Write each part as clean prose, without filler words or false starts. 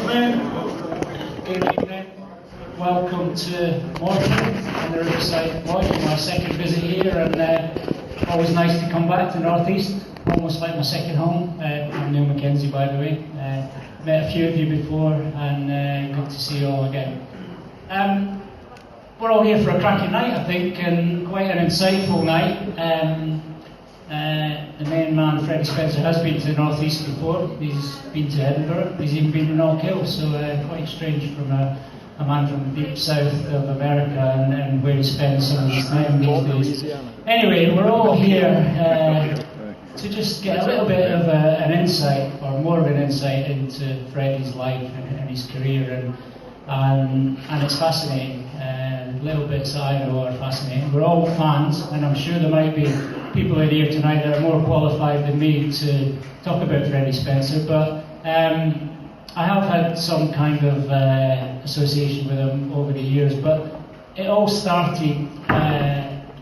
gentlemen, good evening. Welcome to Morecambe on the Riverside Lodge, my second visit here, and always nice to come back to North East, almost like my second home. I'm Niall Mackenzie, by the way. Met a few of you before, and good to see you all again. We're all here for a cracking night, I think, and quite an insightful night. The main man, Freddie Spencer, has been to the North East before. He's been to Edinburgh. He's even been to Knockhill, so quite strange from a man from the deep south of America and where he spends some of his time these days. Anyway, we're all here to just get a little bit of an insight, or more of an insight, into Freddie's life and his career, and it's fascinating. Little bits that I know are fascinating. We're all fans, and I'm sure there might be people in here tonight that are more qualified than me to talk about Freddie Spencer, but I have had some kind of association with him over the years, but it all started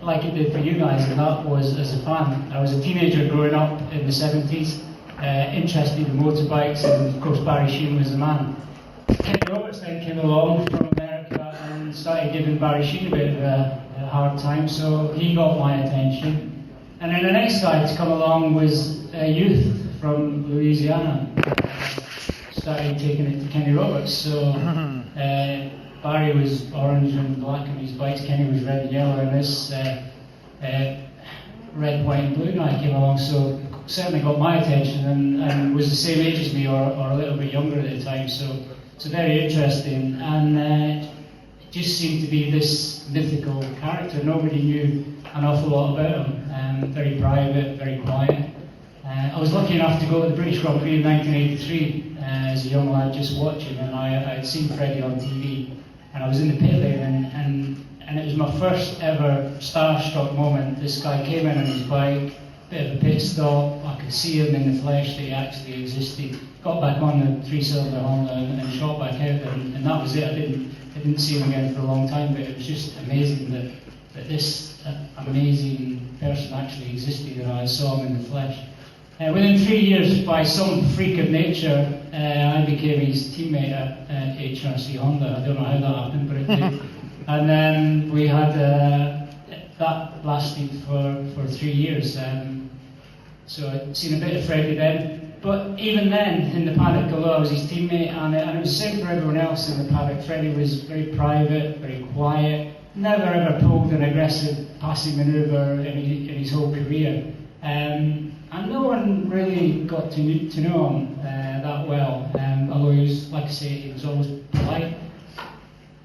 like it did for you guys, and that was as a fan. I was a teenager growing up in the 70s, interested in motorbikes, and of course Barry Sheene was the man. Kenny Roberts then came along from America and started giving Barry Sheene a bit of a hard time, so he got my attention. And then the next guy to come along was a youth from Louisiana. Started taking it to Kenny Roberts. So Barry was orange and black on his bikes, Kenny was red and yellow, and this red, white and blue guy came along, so certainly got my attention, and was the same age as me, or a little bit younger at the time, so it's very interesting, and it just seemed to be this mythical character. Nobody knew an awful lot about him, very private, very quiet. I was lucky enough to go to the British Grand Prix in 1983 as a young lad just watching, and I had seen Freddie on TV, and I was in the pit lane, and it was my first ever starstruck moment. This guy came in on his bike, bit of a pit stop, I could see him in the flesh that he actually existed, got back on the three-cylinder Honda and shot back out, and that was it. I didn't see him again for a long time, but it was just amazing that this amazing person actually existed, and I saw him in the flesh. Within 3 years, by some freak of nature, I became his teammate at HRC Honda. I don't know how that happened, but it did. And then we had, that lasted for 3 years. So I'd seen a bit of Freddie then. But even then, in the paddock, although I was his teammate, and it was the same for everyone else in the paddock, Freddie was very private, very quiet, never ever pulled an aggressive passing manoeuvre in his whole career. And no one really got to know him that well, although he was, like I say, he was always polite.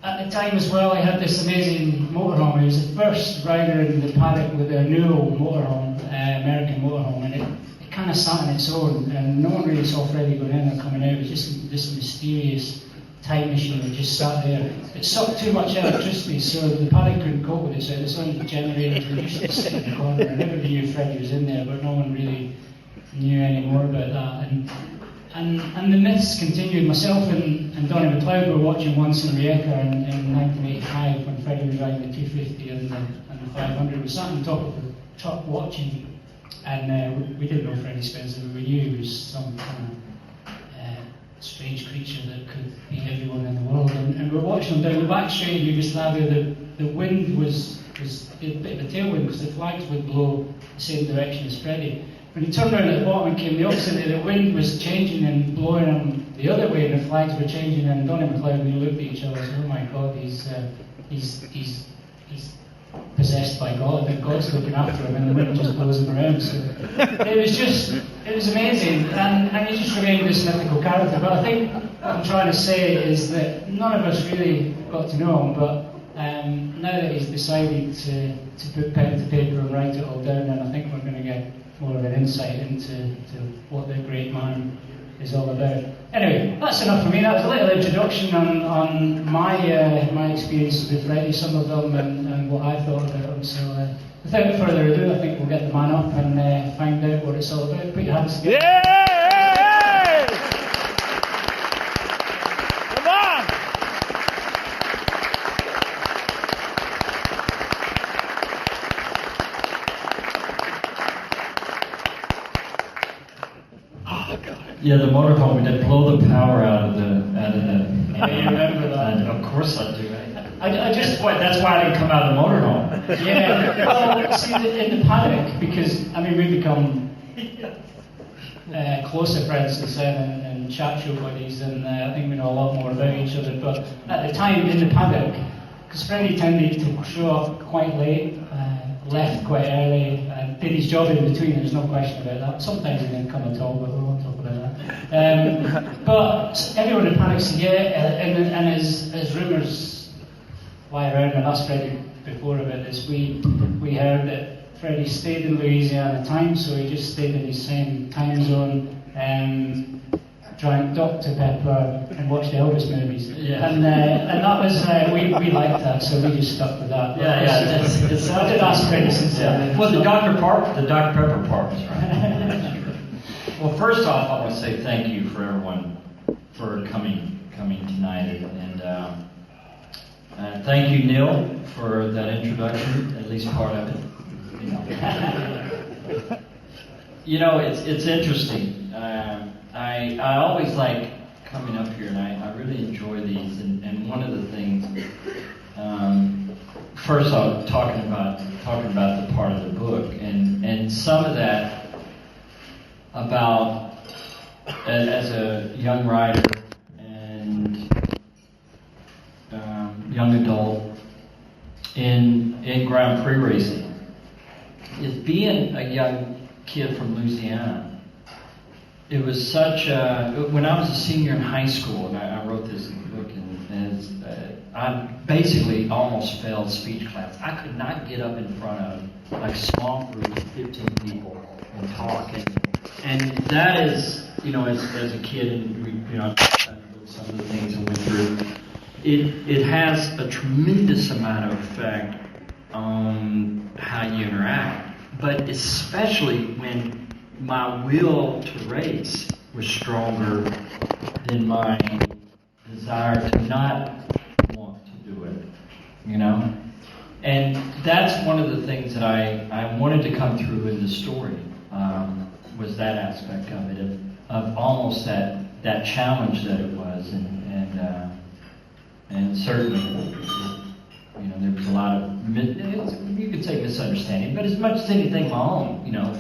At the time as well, I had this amazing motorhome. He was the first rider in the paddock with a Newell motorhome, American motorhome, and it kind of sat on its own, and no one really saw Freddie going in or coming out. It was just this mysterious time machine that just sat there. It sucked too much electricity, so the paddock couldn't cope with it, so the sun generators were just sitting in the corner, and everybody knew Freddie was in there, but no one really knew any more about that. And the myths continued. Myself and Donnie McLeod were watching once in Rijeka in 1985 when Freddie was riding the 250 and the 500. We sat on top of the truck watching, and we didn't know Freddie Spencer, but we knew he was some kind of strange creature that could be everyone in the world. And we're watching him down the back straight in Yugoslavia. The wind was a bit of a tailwind because the flags would blow the same direction as Freddie. When he turned around at the bottom and came the opposite way, the wind was changing and blowing him the other way, and the flags were changing. And Donnie McLeod, we looked at each other and said, "Oh my God, he's possessed by God, and God's looking after him, and the wind just blows him around." So it was amazing, and he just remained this mythical character. But I think what I'm trying to say is that none of us really got to know him, but now that he's decided to put pen to paper and write it all down, and I think we're going to get more of an insight into what the great man is all about. Anyway, that's enough for me. That was a little introduction on my experiences with Freddie, some of them, and what I thought about him. So without further ado, I think we'll get the man up and find out what it's all about. Put your hands together. Yay! Come on! Yeah, the motorhome, we did blow the power out of the I don't know. Yeah, you remember that? Of course I do. I just That's why I didn't come out of the motorhome. Yeah, well, see, in the paddock, because, I mean, we've become closer friends since then and chat show buddies, and I think we know a lot more about each other, but at the time in the paddock, because Freddie tended to show up quite late, left quite early, and did his job in between, there's no question about that. Sometimes he didn't come at all, but we won't talk about that. But everyone in the paddock said, yeah, and as rumours fly around, and us Freddie before about this, we heard that Freddie stayed in Louisiana time, so he just stayed in his same time zone, drank Dr. Pepper and watched the Elvis movies. Yeah. And that was, we liked that, so we just stuck with that. Yeah. I did ask Freddie since then. Well, the Dr. Pepper part was right. Well, first off, I want to say thank you for everyone for coming tonight, and thank you, Neil, for that introduction, at least part of it. You know, it's interesting. I always like coming up here, and I really enjoy these. And one of the things, first off, talking about the part of the book, and some of that about as a young writer and young adult in Grand Prix racing is being a young kid from Louisiana. It was such a... When I was a senior in high school, and I wrote this book, and I basically almost failed speech class. I could not get up in front of like a small group of 15 people and talk. And that is, you know, as a kid, and you know, some of the things I went through, it has a tremendous amount of effect on how you interact. But especially when my will to race was stronger than my desire to not want to do it, you know? And that's one of the things that I wanted to come through in the story, was that aspect of it, of almost that challenge that it was, and certainly, you know, there was a lot of, you could say misunderstanding, but as much as anything, my own, you know,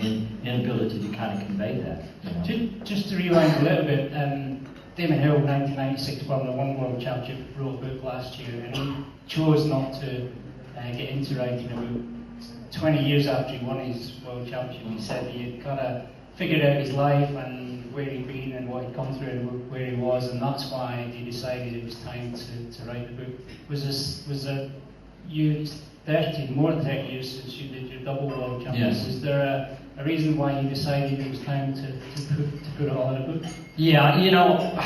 inability to kind of convey that. You know? Just to rewind a little bit, Damon Hill, 1996 Formula One World Championship, wrote a book last year, and he chose not to get into writing a book. 20 years after he won his World Championship, he said he had kind of figured out his life and where he'd been and what he'd come through and where he was, and that's why he decided it was time to write the book. Was there you 30, more than 30 years since you did your double World Championship? Yes. Was there a reason why you decided it was time to put it all in a book? Yeah, you know,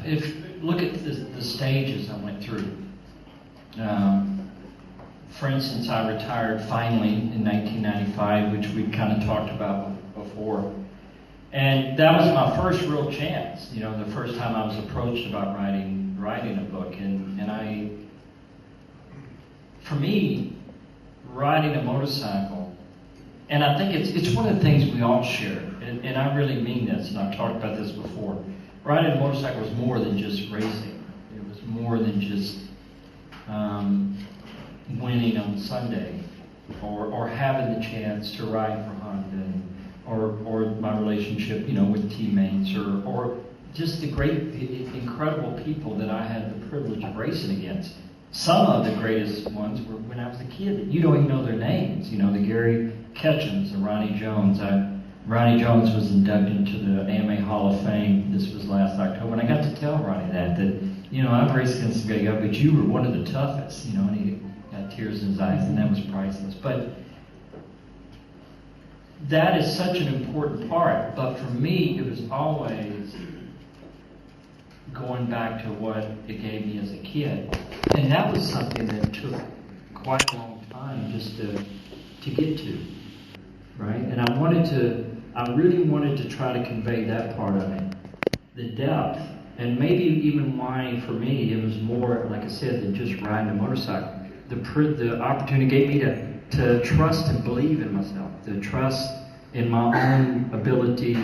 if look at the stages I went through. For instance, I retired finally in 1995, which we kind of talked about before. And that was my first real chance, you know, the first time I was approached about writing a book. And I, for me, riding a motorcycle, and I think it's one of the things we all share, and I really mean this, and I've talked about this before. Riding a motorcycle was more than just racing. It was more than just winning on Sunday, or having the chance to ride for Honda, or my relationship, you know, with teammates, or just the great, incredible people that I had the privilege of racing against. Some of the greatest ones were when I was a kid. You don't even know their names. You know, the Gary Ketchums, the Ronnie Jones. Ronnie Jones was inducted into the AMA Hall of Fame. This was last October, and I got to tell Ronnie that you know, I've raced against some great guys, but you were one of the toughest. You know, and he got tears in his eyes, and that was priceless. But that is such an important part. But for me, it was always going back to what it gave me as a kid. And that was something that took quite a long time just to get to, right? And I really wanted to try to convey that part of it, the depth, and maybe even why, for me, it was more, like I said, than just riding a motorcycle. The opportunity gave me to trust and believe in myself, to trust in my own ability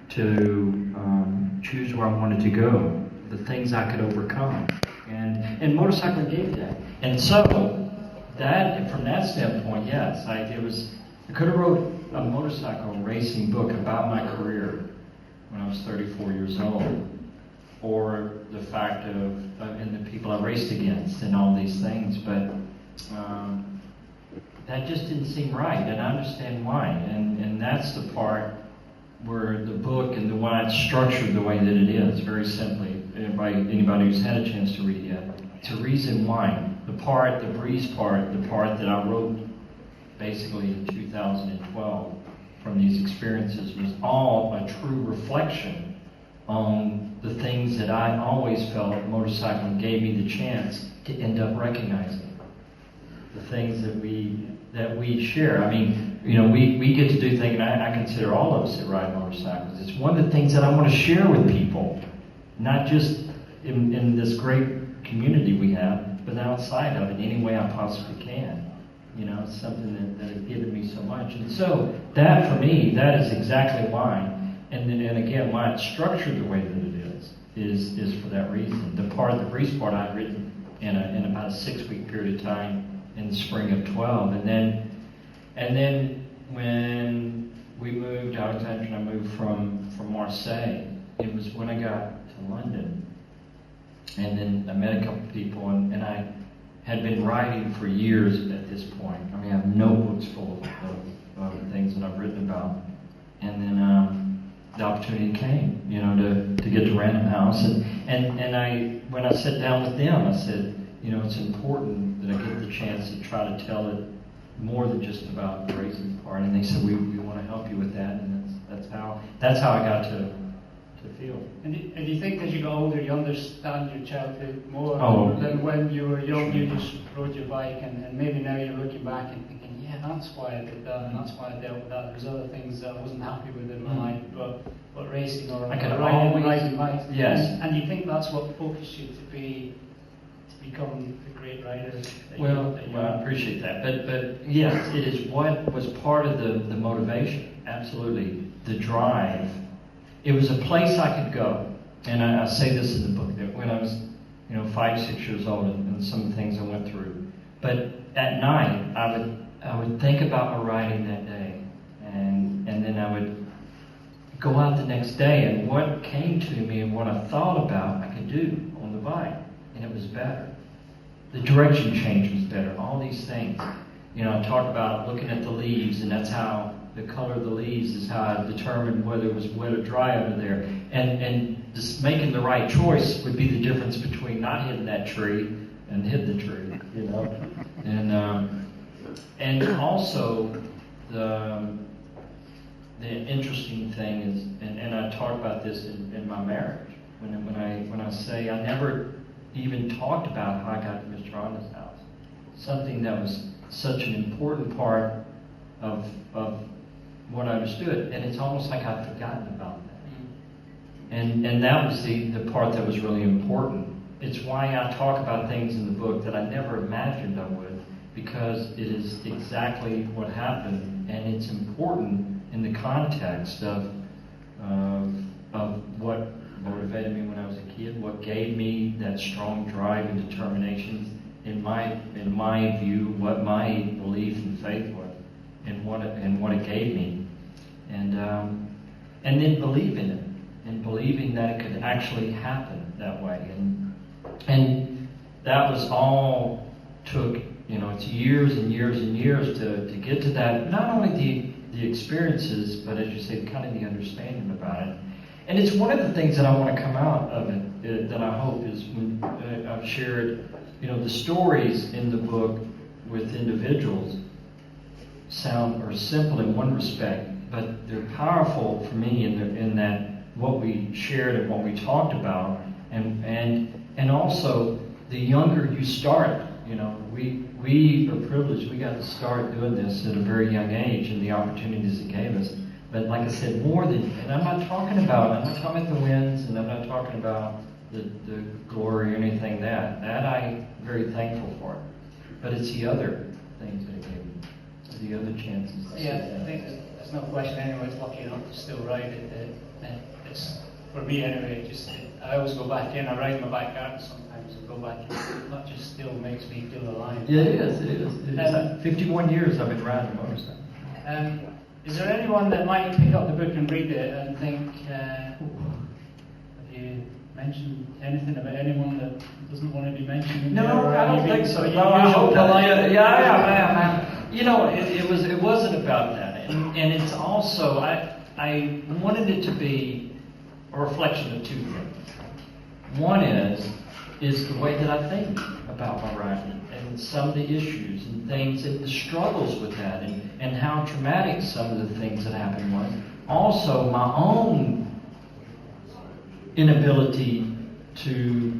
to choose where I wanted to go. the things I could overcome. And motorcycling gave me that. And so, that, from that standpoint, yes, I could have wrote a motorcycle racing book about my career when I was 34 years old, or the fact of and the people I raced against and all these things, but that just didn't seem right, and I understand why. And that's the part where the book and the why it's structured the way that it is, very simply, by anybody who's had a chance to read it yet, to reason why. The breeze part, the part that I wrote basically in 2012 from these experiences, was all a true reflection on the things that I always felt motorcycling gave me the chance to end up recognizing. The things that we share. I mean, we get to do things, and I consider all of us that ride motorcycles. It's one of the things that I want to share with people, not just in this great community we have, but outside of it, any way I possibly can. It's something that has given me so much. And so, that for me, that is exactly why. And again, why it's structured the way that it is for that reason. The breeze part I'd written in about a 6-week period of time in the spring of 12. And then when we moved, Alexander and I moved from Marseille, it was when I got to London. And then I met a couple of people, and I had been writing for years at this point. I mean, I have notebooks full of things that I've written about. And then the opportunity came, to get to Random House. And when I sat down with them, I said, it's important that I get the chance to try to tell it more than just about the racing part. And they said, we want to help you with that. And that's how I got to feel. And do you think as you got older, you understand your childhood more than when you were young, you just rode your bike, and maybe now you're looking back and thinking, yeah, that's why I did that, and that's why I dealt with that. There's other things that I wasn't happy with in my life, but racing or riding bikes. Yes. And you think that's what focused you to become the great rider that you I appreciate that. But yes, it is what was part of the motivation. Absolutely. The drive. It was a place I could go. And I say this in the book, that when I was 5, 6 years old, and some of the things I went through. But at night, I would think about my riding that day. And then I would go out the next day, and what came to me and what I thought about, I could do on the bike. And it was better. The direction change was better. All these things. I talk about looking at the leaves, and that's how the color of the leaves is how I determined whether it was wet or dry over there. And just making the right choice would be the difference between not hitting that tree and hitting the tree, And also the interesting thing is, and I talk about this in my marriage, when I say I never even talked about how I got to Mr. Honda's house. Something that was such an important part of what I understood, and it's almost like I'd forgotten about that. And that was the part that was really important. It's why I talk about things in the book that I never imagined I would, because it is exactly what happened, and it's important in the context of what motivated me when I was a kid, what gave me that strong drive and determination, in my view, what my belief and faith was, and what it gave me, and then believing it, and believing that it could actually happen that way, and that was all took. It's years and years and years to get to that. Not only the experiences, but as you say, kind of the understanding about it. And it's one of the things that I want to come out of it, that I hope is when I've shared, the stories in the book with individuals are simple in one respect, but they're powerful for me in that what we shared and what we talked about, and also the younger you start, we are privileged. We got to start doing this at a very young age, and the opportunities it gave us. But like I said, and I'm not talking about the wins, and I'm not talking about the glory or anything that I'm very thankful for. But it's the other things that it gave me, the other chances. I think there's no question anyway. It's lucky enough to still ride it. It's, for me anyway, it I always go back in. I ride in my back garden sometimes. I go back in. That just still makes me feel alive. Yeah, it is. 51 years I've been riding a motorcycle. Is there anyone that might pick up the book and read it and think, have you mentioned anything about anyone that doesn't want to be mentioned in there? No, I don't think so. You No, I hope not. Yeah, I you know, it wasn't about that, and it's also I wanted it to be a reflection of two things. One is the way that I think about my writing and some of the issues and things and the struggles with that and how traumatic some of the things that happened was. Also, my own inability to,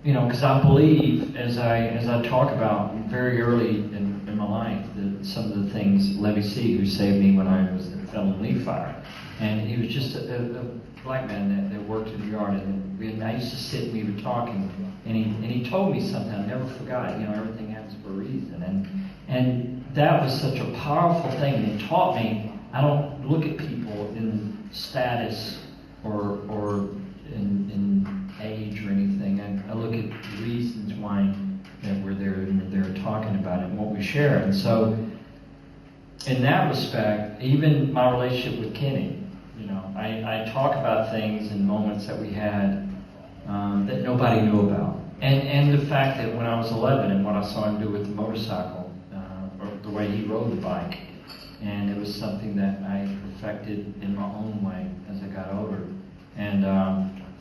because I believe, as I talk about very early in my life, that some of the things, Levy C., who saved me when I fell in leaf fire, and he was just a black man that worked in the yard, and I used to sit and we would talk, and he told me something I never forgot. Everything happens for a reason, and that was such a powerful thing. And it taught me I don't look at people in status or in age or anything. I look at the reasons why that we're there and they're talking about it and what we share. And so, in that respect, even my relationship with Kenny, I talk about things and moments that we had that nobody knew about. And the fact that when I was 11 and what I saw him do with the motorcycle, or the way he rode the bike, and it was something that I perfected in my own way as I got older. And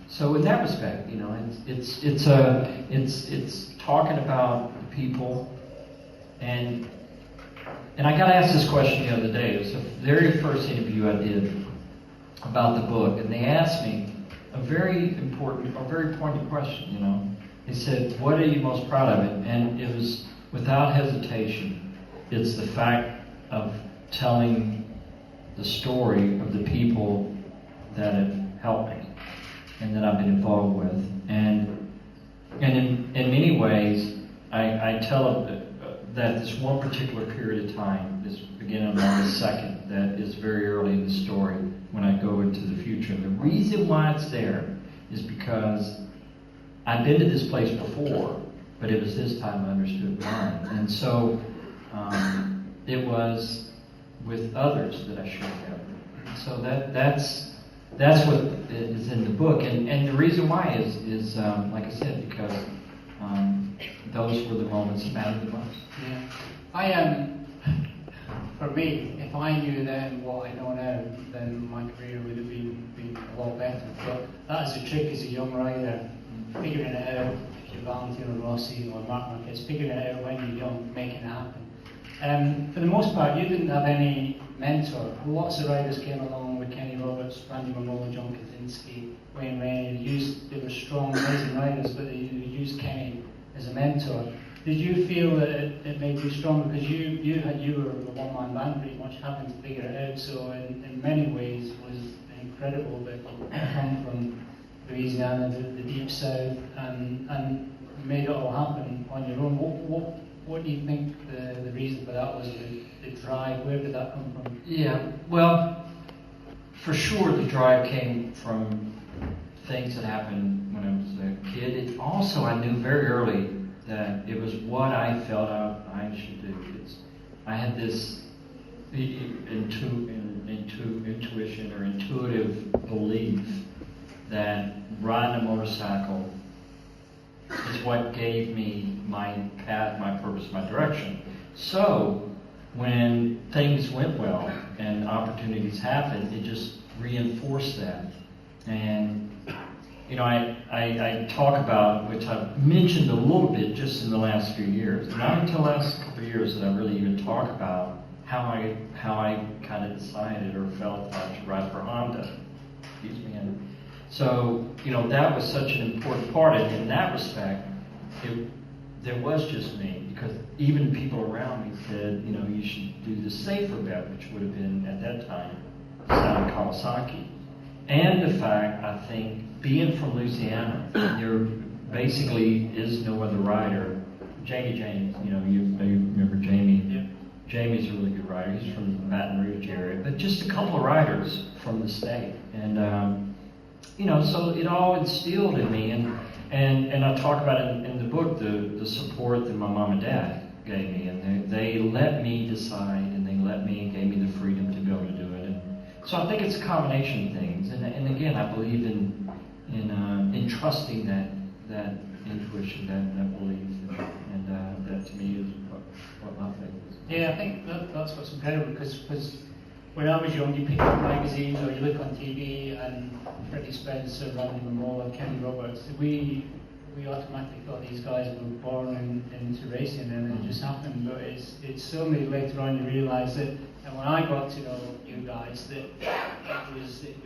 so in that respect, it's talking about the people. And I got asked this question the other day. It was the very first interview I did about the book, and they asked me a very important, or very pointed question. They said, "What are you most proud of?" And it was without hesitation. It's the fact of telling the story of the people that have helped me and that I've been involved with. And in many ways, I tell that this one particular period of time, this beginning on August 2nd, that is very early in the story when I go into the future. And the reason why it's there is because I've been to this place before, but it was this time I understood mine. And so it was with others that I shared that. So that's what is in the book. And the reason why is like I said, because those were the moments that mattered the most. Yeah. For me, if I knew then what I know now, then my career would have been a lot better. But that is the trick as a young rider, figuring it out. If you're Valentino Rossi or Mark Marquez, figuring it out when you're young, making it happen. For the most part, you didn't have any mentor. Lots of riders came along with Kenny Roberts, Randy Mamola, John Kaczynski, Wayne Rainey. They were strong, amazing riders, but they used Kenny as a mentor. Did you feel that it made you stronger? Because you were a one-man band pretty much, having to figure it out. So in many ways, it was incredible that you come from Louisiana, the deep south, and made it all happen on your own. What do you think the reason for that was? The drive? Where did that come from? Yeah, well, for sure the drive came from things that happened when I was a kid. It also, I knew very early that it was what I felt I should do. I had this intuition or intuitive belief that riding a motorcycle is what gave me my path, my purpose, my direction. So when things went well and opportunities happened, it just reinforced that. And I talk about, which I've mentioned a little bit just in the last few years, not until the last couple of years that I really even talk about how I kind of decided or felt that I should ride for Honda. Excuse me. And so, that was such an important part. And in that respect, there was just me, because even people around me said, you should do the safer bet, which would have been, at that time, Sound Kawasaki. And the fact, I think, being from Louisiana, there basically is no other rider. Jamie James, you remember Jamie. Yeah. Jamie's a really good rider. He's from the Baton Rouge area. But just a couple of riders from the state. And so it all instilled in me, and I talk about it in the book, the support that my mom and dad gave me, and they let me decide, and gave me the freedom to be able to do it. And so I think it's a combination of things, and again, I believe in trusting that intuition, that belief, and that to me is what my faith is. Yeah, I think that's what's incredible, because when I was young, you pick up magazines or you look on TV, and Freddie Spencer, Randy Mamola, Kenny Roberts, we automatically thought these guys were born into racing, and it just happened. But it's only later on you realise that, and when I got to know you guys, that it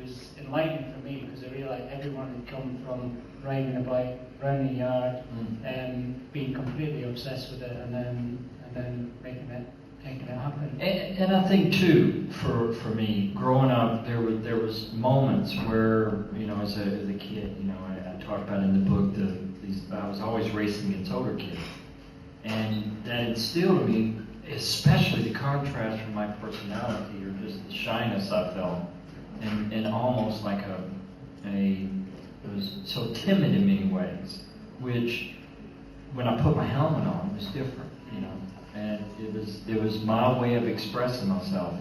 was enlightening for me, because I realised everyone had come from riding a bike, around the yard, and being completely obsessed with it, and then making it happen. And I think too, for me, growing up, there was moments where, as a kid, I talk about in the book, I was always racing against older kids, and that instilled in me, especially the contrast from my personality, or just the shyness I felt, and almost like it was so timid in many ways, which when I put my helmet on was different, and it was my way of expressing myself,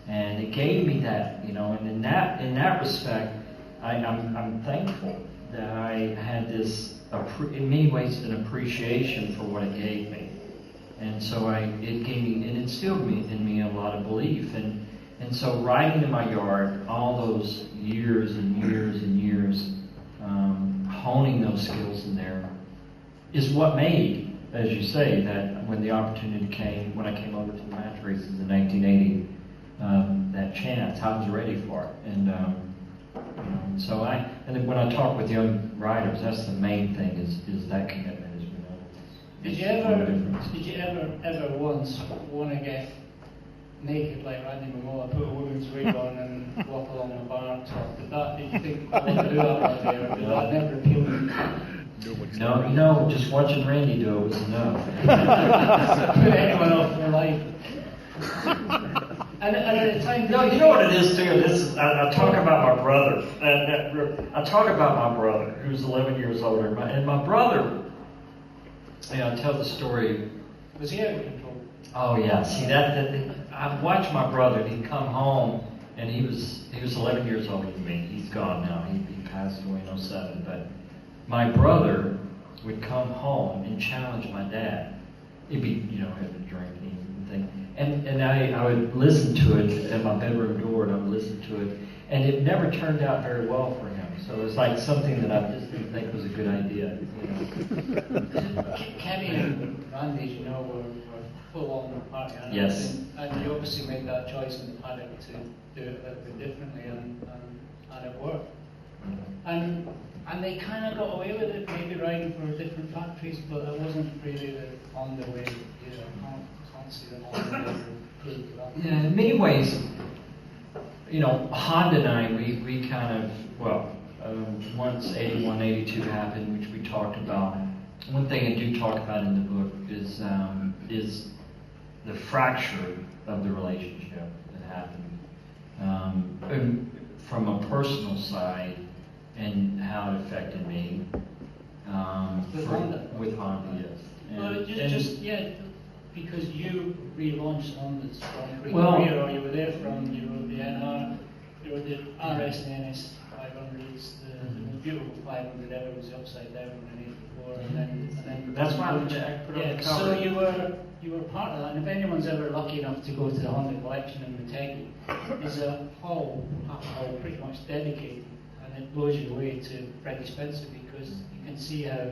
and it gave me that, and in that respect, I'm thankful that I had this, in many ways, an appreciation for what it gave me, and so it gave me, it instilled in me a lot of belief, and so riding in my yard all those years and years and years, honing those skills in there, is what made, as you say, that when the opportunity came, when I came over to the match races in 1980, that chance, I was ready for it. And so and then when I talk with young riders, that's the main thing, is that commitment. Did you ever once want to get naked like Randy Mamola, put a woman's wig on and walk along a bar top? Did you think, I want to do that one day, or did that never appeal to you? No, just watching Randy do it was enough. Put anyone off their life. And at the time, no, you know what it is too. I talk about my brother. I talk about my brother, who's 11 years older, and my brother. I tell the story. Was he out of control? Oh yeah. See that I watched my brother. He'd come home, and he was 11 years older than me. He's gone now. He passed away in 2007. But my brother would come home and challenge my dad. He'd be, having a drink and thing. And I would listen to it at my bedroom door, and I would listen to it. And it never turned out very well for him. So it was like something that I just didn't think was a good idea. Kenny and Randy, were full-on party animals. Yes. And you obviously made that choice in the paddock to do it a little bit differently, and it worked. And they kind of got away with it, maybe riding for different factories, but it wasn't really on the way. Can't see them on the way. Yeah, in many ways, Honda and I, we kind of, once 81, 82 happened, which we talked about. One thing I do talk about in the book is the fracture of the relationship that happened from a personal side, and how it affected me. With Honda, yes. Because you relaunched Honda's career, or you were there from, the NR, the RS and NS 500s, the beautiful 500 ever was the upside down in 84, and then that's why I put on the cover. So you were part of that, and if anyone's ever lucky enough to go to the Honda collection in Motegi, there's a hall pretty much dedicated, and it blows you away, to Freddie Spencer, because you can see how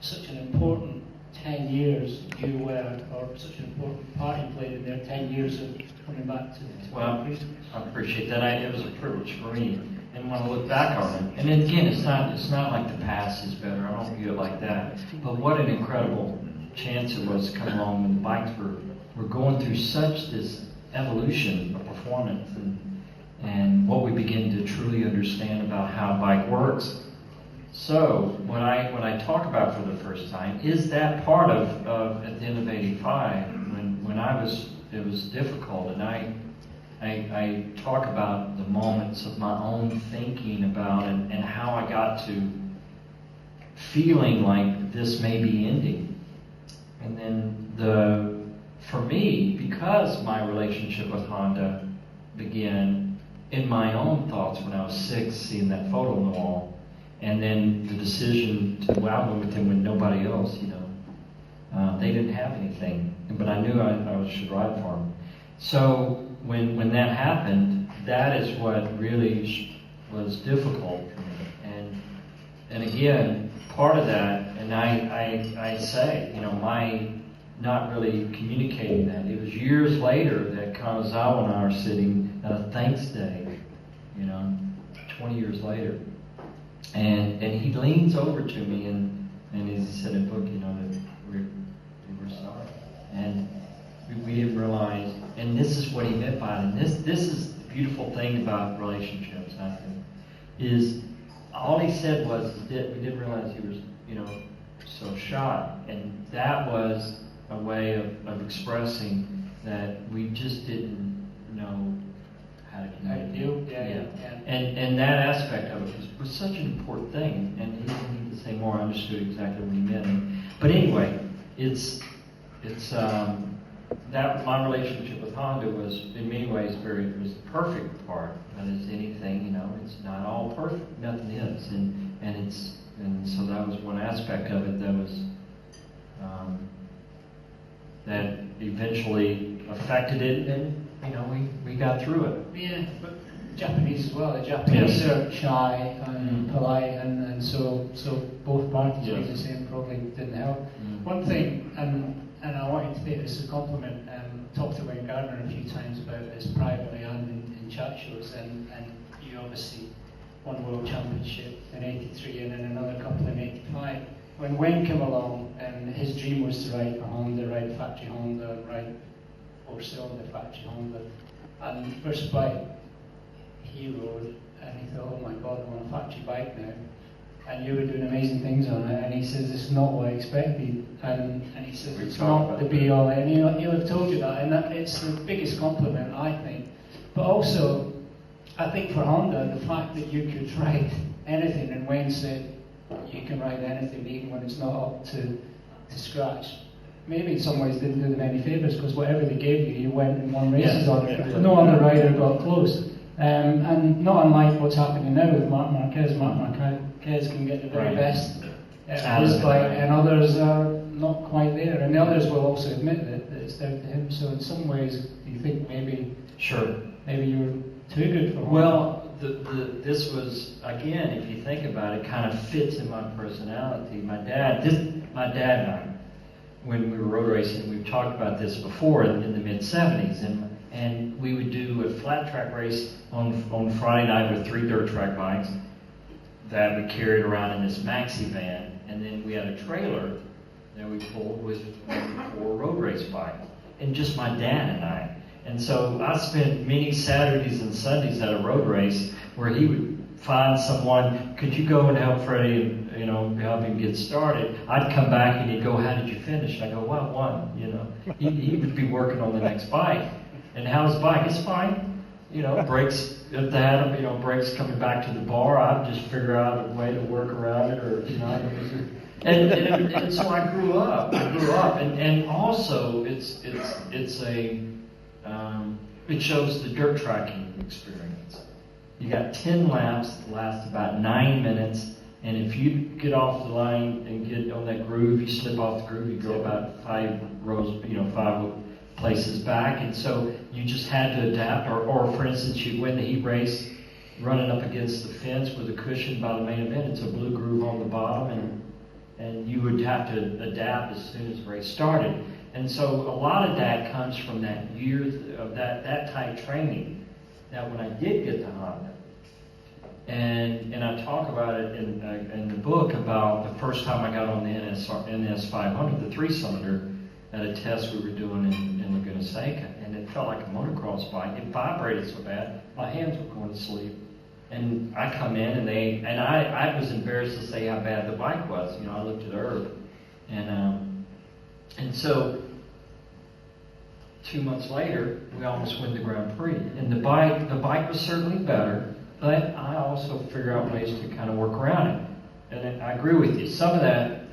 such an important 10 years you were, or such an important part you played in their 10 years of coming back to Well, I appreciate that. It was a privilege for me. And when I look back on it, and then again, it's not like the past is better. I don't view it like that. But what an incredible chance it was to come along when the bikes were going through such this evolution of performance, and what we begin to truly understand about how a bike works. So when I talk about for the first time, is that part of at the end of '85 when it was difficult, and I talk about the moments of my own thinking about it and how I got to feeling like this may be ending. And then for me, because my relationship with Honda began in my own thoughts when I was 6, seeing that photo on the wall, and then the decision to go out with him when nobody else, they didn't have anything, but I knew I should ride for him. So when that happened, that is what really was difficult for me. And again, part of that, and I say, my not really communicating that. It was years later that Kanazawa and I are sitting at a thanks day, 20 years later. And he leans over to me and he said in the book, that we were sorry. And we didn't realize, and this is what he meant by it. And this is the beautiful thing about relationships, I think, is all he said was that we didn't realize he was, so shy. And that was a way of expressing that we just didn't know how to communicate. Yeah. And that aspect of it was such an important thing. And he didn't need to say more. I understood exactly what he meant. But anyway, it's that my relationship with Honda was in many ways was the perfect part. But as anything, it's not all perfect. Nothing is, and so that was one aspect of it that was that eventually affected it, and we got through it. Yeah, but Japanese as well. The Japanese are shy and polite, and so both parties being the same probably didn't help. One thing, and I want you to take this as a compliment. Talked to Wayne Gardner a few times about this privately and in chat shows, and you obviously won World Championship in '83 and then another couple in '85. When Wayne came along, his dream was to ride a Honda, ride a factory Honda, ride 4-cylinder factory Honda, and first bike he rode, and he thought, oh my God, I'm on a factory bike now. And you were doing amazing things on it, and he says, this is not what I expected, and he says, it's not the be-all, and he'll have told you that, and it's the biggest compliment, I think. But also, I think for Honda, the fact that you could ride anything, and Wayne said, you can ride anything, even when it's not up to scratch, maybe in some ways didn't do them any favours, because whatever they gave you, you went and won races on it. Yeah. No other rider got close. And not unlike what's happening now with Marc Marquez. Marc Marquez can get the very best at his bike, and others are not quite there. And the others will also admit that it's down to him. So in some ways, do you think maybe you were too good for him? Well, this was, again, if you think about it, kind of fits in my personality. My dad and I, when we were road racing, we've talked about this before in the mid-'70s, and we would do a flat track race on Friday night with 3 dirt track bikes that we carried around in this maxi van, and then we had a trailer that we pulled with 4 road race bikes, and just my dad and I. And so I spent many Saturdays and Sundays at a road race where he would find someone, could you go and help Freddie and help him get started? I'd come back and he'd go, how did you finish? I go, well, I won. He would be working on the next bike. And how's the bike? It's fine. Brakes at that, brakes coming back to the bar. I'd just figure out a way to work around it, and so I grew up, and also it shows the dirt tracking experience. You got 10 laps that last about 9 minutes, and if you get off the line and get on that groove, you slip off the groove, you go about 5 rows, 5 places back, and so you just had to adapt, or for instance, you win the heat race running up against the fence with a cushion by the main event. It's a blue groove on the bottom, and you would have to adapt as soon as the race started. And so a lot of that comes from that years of that type training. Now, when I did get the Honda, and I talk about it in the book about the first time I got on the NS 500, the 3-cylinder, at a test we were doing in Laguna Seca, and it felt like a motocross bike. It vibrated so bad, my hands were going to sleep. And I come in, and I was embarrassed to say how bad the bike was. I looked at Herb, and so 2 months later, we almost win the Grand Prix. And the bike was certainly better, but I also figure out ways to kind of work around it. And I agree with you. Some of that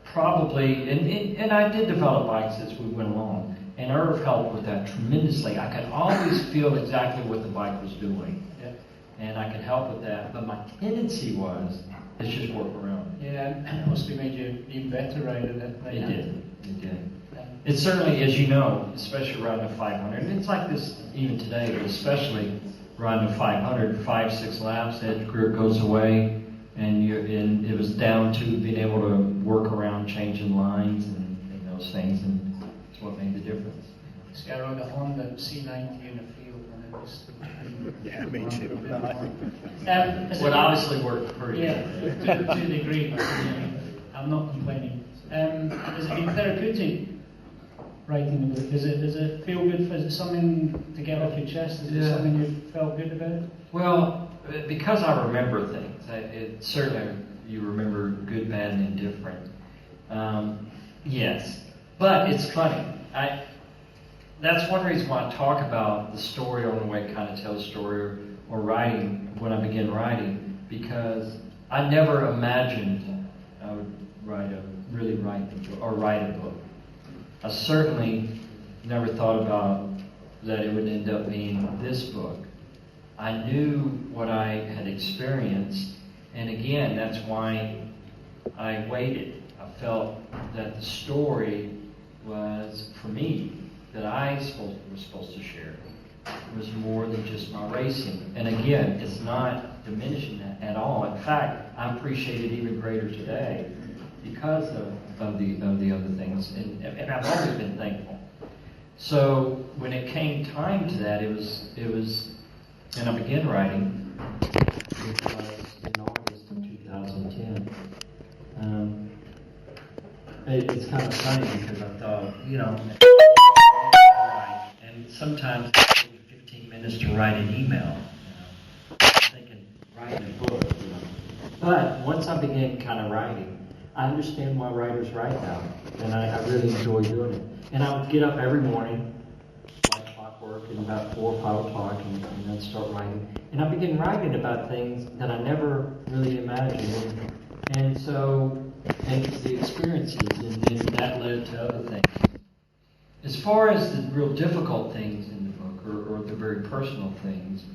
probably, and I did develop bikes as we went along. And Irv helped with that tremendously. I could always feel exactly what the bike was doing. Yeah. And I could help with that. But my tendency was, let's just work around it. Yeah, it must have made you even better rider than It did. It did. It certainly, as you know, especially riding a 500, and it's like this even today, but especially riding a 500, 5-6 laps, that grip goes away, and it was down to being able to work around changing lines and those things, and it's what made the difference. See, I rode a Honda C90 in a field, and it was... Yeah, me too. Would obviously work for you. Yeah, to a degree, but I'm not complaining. Has it been therapeutic writing the book? Does it feel good? Is it something to get off your chest? Is it something you felt good about? Well, because I remember things, it certainly you remember good, bad, and indifferent. Yes, but it's funny. That's one reason why I talk about the story on the way I kind of tell the story or writing when I begin writing, because I never imagined I would write a book. I certainly never thought about that it would end up being this book. I knew what I had experienced, and again, that's why I waited. I felt that the story was, for me, that I was supposed to share. It was more than just my racing. And again, it's not diminishing that at all. In fact, I appreciate it even greater today because of the other things. And I've always been thankful. So when it came time to that, it was, and I began writing. It was in August of 2010. It's kind of funny because I thought, and sometimes it takes 15 minutes to write an email. I'm thinking, writing a book. But once I began kind of writing, I understand why writers write now, and I really enjoy doing it. And I would get up every morning, like clockwork, and about 4 or 5 o'clock, and then start writing. And I began writing about things that I never really imagined. And so, and the experiences, and then that led to other things. As far as the real difficult things in the book, or the very personal things,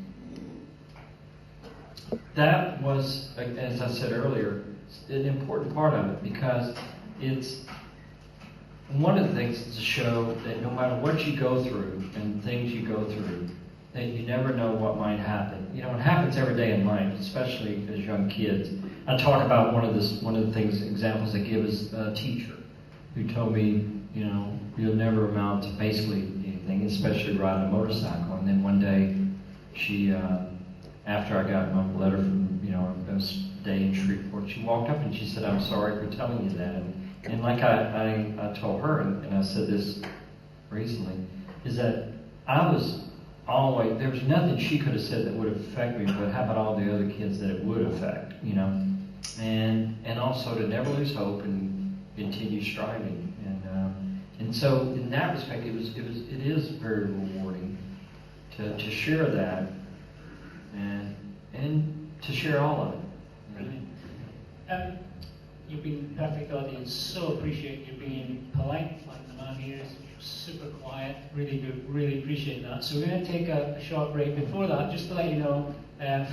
that was, as I said earlier, an important part of it, because it's one of the things is to show that no matter what you go through and things you go through, that you never know what might happen. It happens every day in life, especially as young kids. I talk about one of the examples I give is a teacher who told me, you'll never amount to basically anything, especially riding a motorcycle. And then one day, she, after I got my letter from, a day in Shreveport, she walked up and she said, "I'm sorry for telling you that." And like I told her, and I said this recently, is that I was always, there was nothing she could have said that would affect me, but how about all the other kids that it would affect, And also to never lose hope and continue striving. And so in that respect, it is very rewarding to share that and to share all of it. Brilliant. You've been perfect audience. So appreciate you being polite, like the man here is super quiet. Really good. Really appreciate that. So we're going to take a short break. Before that, just to let you know,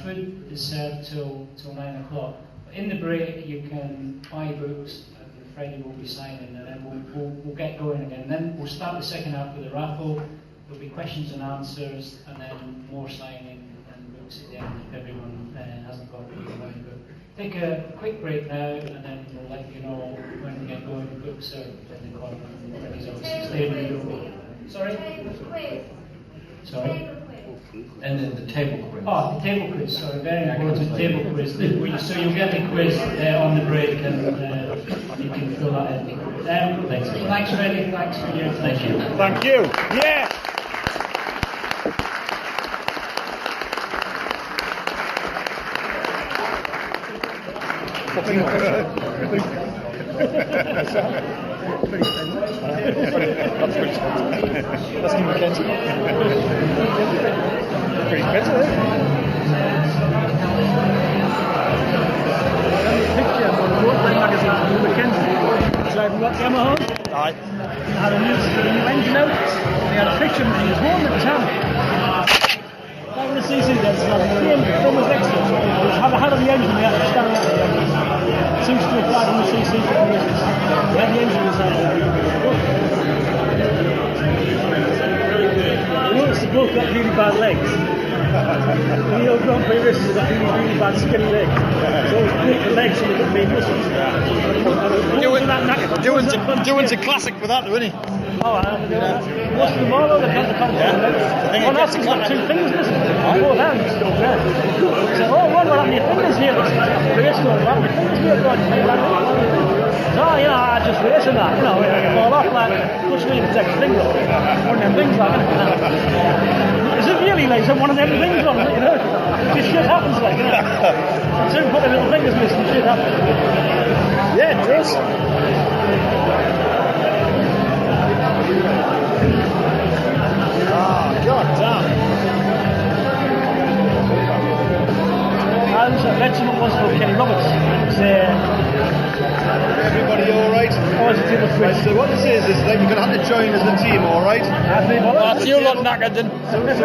food is served till 9 o'clock. In the break, you can buy books. Freddie will be signing, and then we'll get going again. And then we'll start the second half with a raffle. There'll be questions and answers, and then more signing and books at the end if everyone hasn't got what you want. But take a quick break now, and then we'll let you know when we get going. The books are in the corner. Freddie's obviously staying in the room. Sorry? Sorry? And then the table quiz. Oh, the table quiz, sorry, very important table quiz. So you'll get the quiz on the break, and you can fill that in. Thanks, Freddie. Thanks for your Thank you. Thank you. Yeah. Freddie Spencer. That's Niall Mackenzie. Freddie Spencer, A picture from the Sportsman magazine from Niall Mackenzie. Driving up Yamaha. Aye. Had a new engine out. They had a picture of him. He was holding the tank. That was a CC then, so the film was next to it. He had the hand on the engine, he had to stand up the engine. Seems to have applied on the CC for the business. He had the engine in his hand. You notice the book got really bad legs. The old Grand Prix races have got really bad skinny legs. So it's built the legs and they've got big muscles. Doing's a classic for that, isn't he? Oh, I don't know that. Most of them all over the country. One else has got 2 fingers missing. 4 hands. So, one, what happened to your fingers here? What happened to your fingers here? So, I just racing that, fall off like, push me to take a finger. One of them things like that. Is it really like one of them things on it, Just shit happens like, Soon put the little fingers missing, shit happens. Yeah, it does. God damn. I met someone once called Kenny Roberts. Everybody alright? Right, so what this is like you're going to have to join as a team, alright? That's you lot knackered then. So when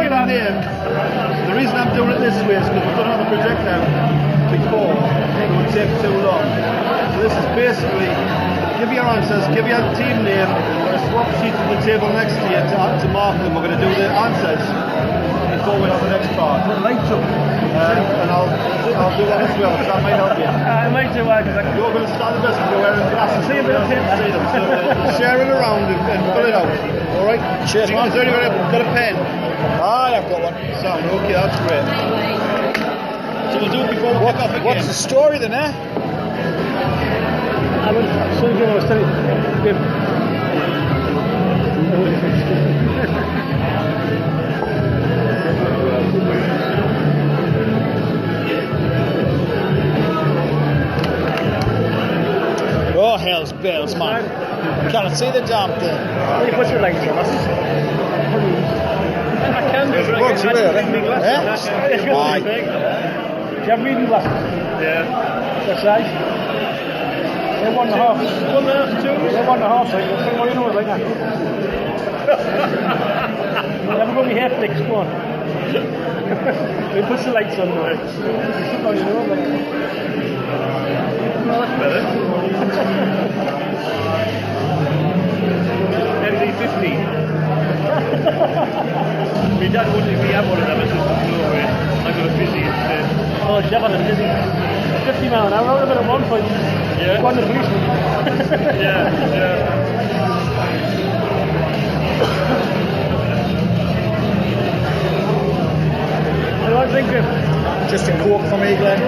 you name, the reason I'm doing it this way is because we've done another project now before, it would take too long. So this is basically, give your answers, give your team name, we're going to swap sheets on the table next to you to mark them. We're going to do the answers before we have the next part. And I'll do that as well, so that might help you. I might do because You're going to start the best if you're wearing glasses. See a bit of See them. So share it around and fill it out. Alright? Cheers, man. Has anyone got a pen? Aye, I've got one. Sound okay, that's great. So we'll do it before we kick off again. What's the story then, eh? I was telling you. Oh, hell's bells, man. Can't see the damn thing. You put your legs on, that's I can do it. What's the way, Aye. Do you have reading glasses? Yeah. What size? They're 1.5. 1.5, 2? They're 1.5, so you know it like that. Never got my hair flicks, go on. He puts the lights on now. Oh, you know, like... Well, that's better. MD-15. My dad wouldn't even have one of them, it's just glory. I got a busy instead. Oh, Jeff had a busy. 50 mile an hour, I would have been at one point. Yeah. One of the policemen. Yeah. I don't think Just a quote from me, Glenn.